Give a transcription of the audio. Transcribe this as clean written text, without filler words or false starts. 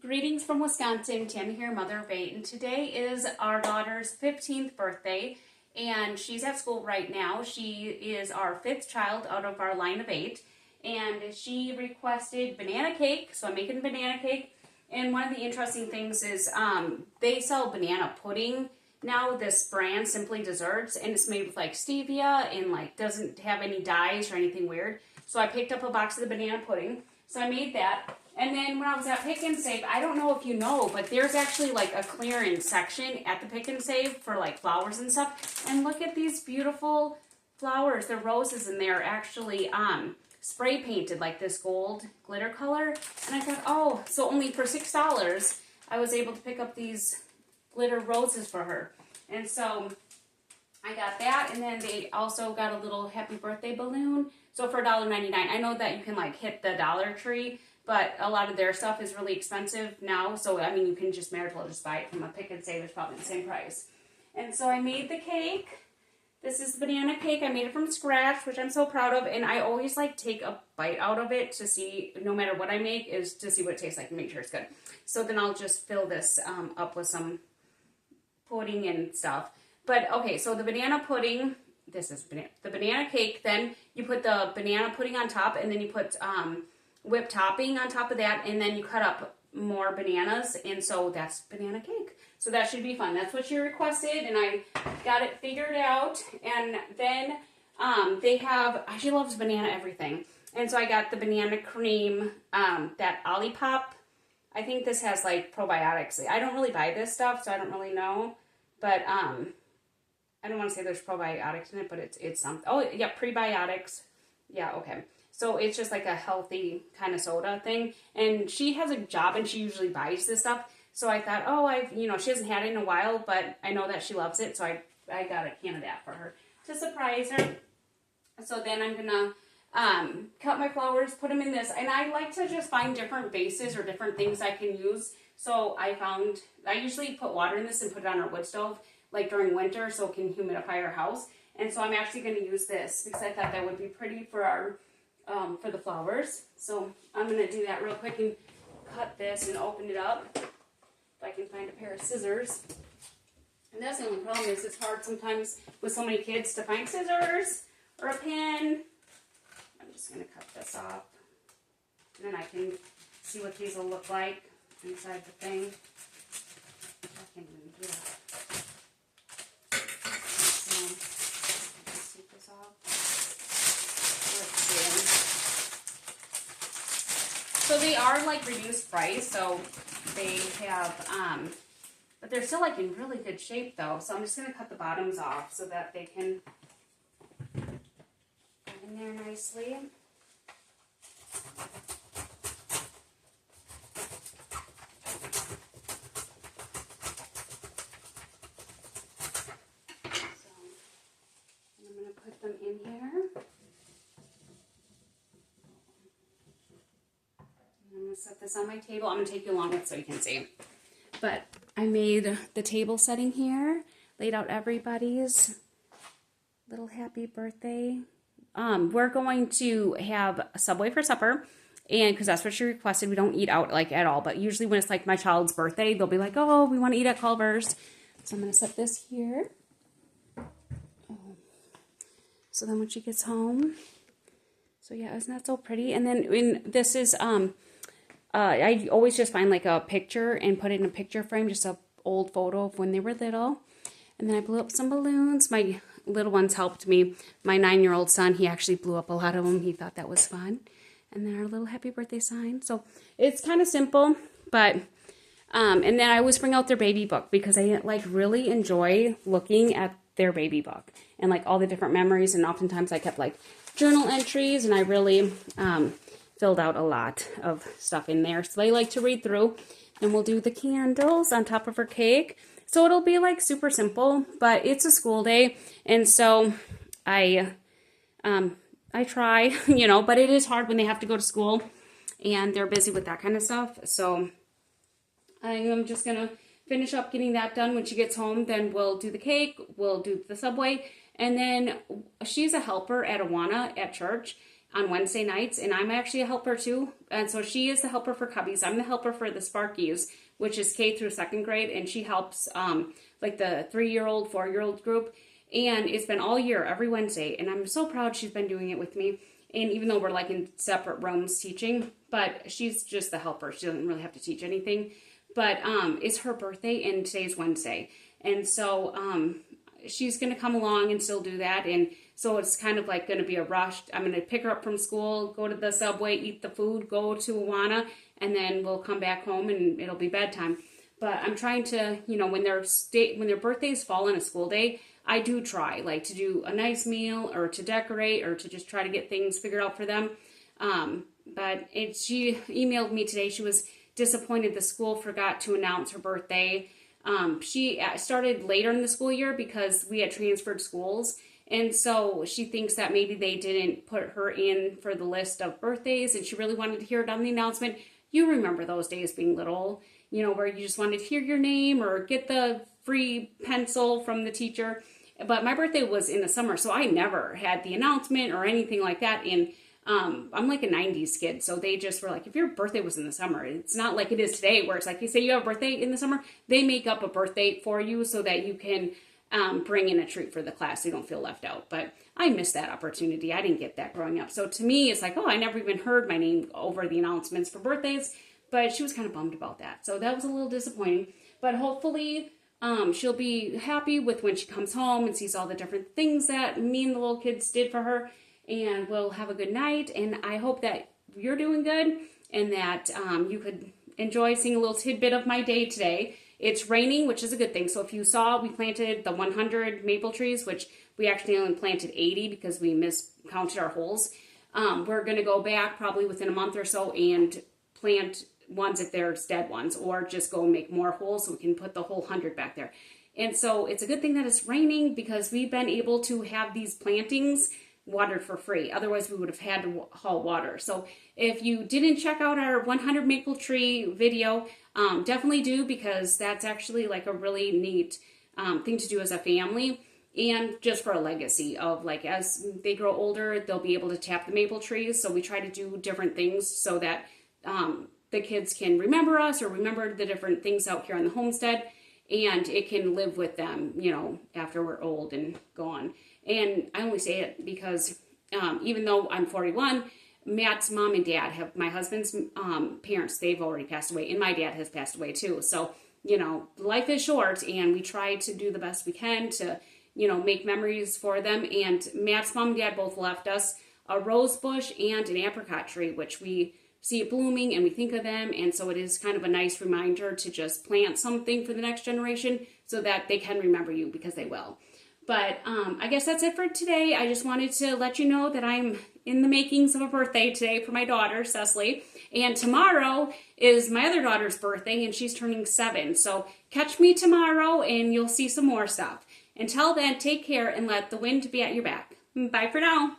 Greetings from Wisconsin. Tammy here, mother of 8, and today is our daughter's 15th birthday, and she's at school right now. She is our 5th child out of our line of 8, and she requested banana cake, so I'm making banana cake. And one of the interesting things is they sell banana pudding now, this brand, Simply Desserts, and it's made with like stevia and like doesn't have any dyes or anything weird. So I picked up a box of the banana pudding, so I made that. And then when I was at Pick and Save, I don't know if you know, but there's actually like a clearance section at the Pick and Save for like flowers and stuff. And look at these beautiful flowers. The roses in there actually spray painted like this gold glitter color. And I thought, oh, so only for $6, I was able to pick up these glitter roses for her. And so I got that, and then they also got a little happy birthday balloon. So for $1.99, I know that you can like hit the Dollar Tree, but a lot of their stuff is really expensive now. So, I mean, you can just, may as well just buy it from a Pick and Save. It's probably the same price. And so I made the cake. This is the banana cake. I made it from scratch, which I'm so proud of. And I always like take a bite out of it to see, no matter what I make, is to see what it tastes like and make sure it's good. So then I'll just fill this up with some pudding and stuff. But okay, so the banana pudding, this is the banana cake. Then you put the banana pudding on top, and then you put whipped topping on top of that, and then you cut up more bananas, and so that's banana cake. So that should be fun. That's what she requested, and I got it figured out. And then they have, she loves banana everything, and so I got the banana cream, that Olipop. I think this has like probiotics. I don't really buy this stuff, so I don't really know, but I don't want to say there's probiotics in it, but it's something. Oh yeah, prebiotics. Yeah, okay. So it's just like a healthy kind of soda thing. And she has a job and she usually buys this stuff. So I thought, oh, she hasn't had it in a while, but I know that she loves it. So I got a can of that for her to surprise her. So then I'm going to cut my flowers, put them in this. And I like to just find different bases or different things I can use. So I usually put water in this and put it on our wood stove, like during winter, so it can humidify our house. And so I'm actually going to use this because I thought that would be pretty for our for the flowers. So I'm going to do that real quick and cut this and open it up. If I can find a pair of scissors. And that's the only problem is it's hard sometimes with so many kids to find scissors or a pen. I'm just going to cut this off. And then I can see what these will look like inside the thing. I can't even do that. So, let's take this off. Let's see. So they are like reduced price, so they have, but they're still like in really good shape though. So I'm just going to cut the bottoms off so that they can go in there nicely. So I'm going to put them in here. I'm going to set this on my table. I'm going to take you along with so you can see. But I made the table setting here, laid out everybody's little happy birthday. We're going to have a Subway for supper, and because that's what she requested. We don't eat out like at all, but usually when it's like my child's birthday, they'll be like, oh, we want to eat at Culver's. So I'm going to set this here. So then when she gets home, so yeah, isn't that so pretty? And then this is, I always just find like a picture and put it in a picture frame, just a old photo of when they were little. And then I blew up some balloons. My little ones helped me. My 9-year-old son, he actually blew up a lot of them. He thought that was fun. And then our little happy birthday sign. So it's kind of simple, but, and then I always bring out their baby book because I like really enjoy looking at their baby book and like all the different memories. And oftentimes I kept like journal entries, and I really, filled out a lot of stuff in there. So they like to read through. And we'll do the candles on top of her cake. So it'll be like super simple, but it's a school day. And so I try, but it is hard when they have to go to school and they're busy with that kind of stuff. So I'm just going to finish up getting that done when she gets home. Then we'll do the cake. We'll do the Subway. And then she's a helper at Awana at church. on Wednesday nights, and I'm actually a helper too. And so she is the helper for Cubbies. I'm the helper for the Sparkies, which is K through 2nd grade, and she helps like the 3-year-old, 4-year-old group. And it's been all year, every Wednesday, and I'm so proud she's been doing it with me. And even though we're like in separate rooms teaching, but she's just the helper. She doesn't really have to teach anything. But it's her birthday, and today's Wednesday. And so she's going to come along and still do that. And so it's kind of like going to be a rush. I'm going to pick her up from school, go to the Subway, eat the food, go to Awana, and then we'll come back home and it'll be bedtime. But I'm trying to, when their birthdays fall on a school day, I do try like to do a nice meal or to decorate or to just try to get things figured out for them. But she emailed me today. She was disappointed the school forgot to announce her birthday. She started later in the school year because we had transferred schools. And so she thinks that maybe they didn't put her in for the list of birthdays, and she really wanted to hear it on the announcement. You remember those days being little, where you just wanted to hear your name or get the free pencil from the teacher. But my birthday was in the summer, so I never had the announcement or anything like that. And I'm like a 90s kid, so they just were like, if your birthday was in the summer, it's not like it is today where it's like, you say you have a birthday in the summer, they make up a birthday for you so that you can bring in a treat for the class so you don't feel left out. But I missed that opportunity. I didn't get that growing up. So to me, it's like, I never even heard my name over the announcements for birthdays. But she was kind of bummed about that. So that was a little disappointing. But hopefully she'll be happy with when she comes home and sees all the different things that me and the little kids did for her. And we'll have a good night. And I hope that you're doing good and that you could enjoy seeing a little tidbit of my day today. It's raining, which is a good thing. So if you saw, we planted the 100 maple trees, which we actually only planted 80 because we miscounted our holes. We're going to go back probably within a month or so and plant ones if there's dead ones, or just go and make more holes so we can put the whole 100 back there. And so it's a good thing that it's raining because we've been able to have these plantings watered for free. Otherwise, we would have had to haul water. So if you didn't check out our 100 maple tree video, definitely do, because that's actually like a really neat thing to do as a family, and just for a legacy of like, as they grow older, they'll be able to tap the maple trees. So we try to do different things so that the kids can remember us or remember the different things out here on the homestead, and it can live with them, after we're old and gone. And I only say it because even though I'm 41, Matt's mom and dad have, my husband's parents, they've already passed away, and my dad has passed away too. So, life is short, and we try to do the best we can to, make memories for them. And Matt's mom and dad both left us a rose bush and an apricot tree, which we see it blooming and we think of them. And so it is kind of a nice reminder to just plant something for the next generation so that they can remember you, because they will. But I guess that's it for today. I just wanted to let you know that I'm in the makings of a birthday today for my daughter, Cecily. And tomorrow is my other daughter's birthday, and she's turning 7. So catch me tomorrow, and you'll see some more stuff. Until then, take care and let the wind be at your back. Bye for now.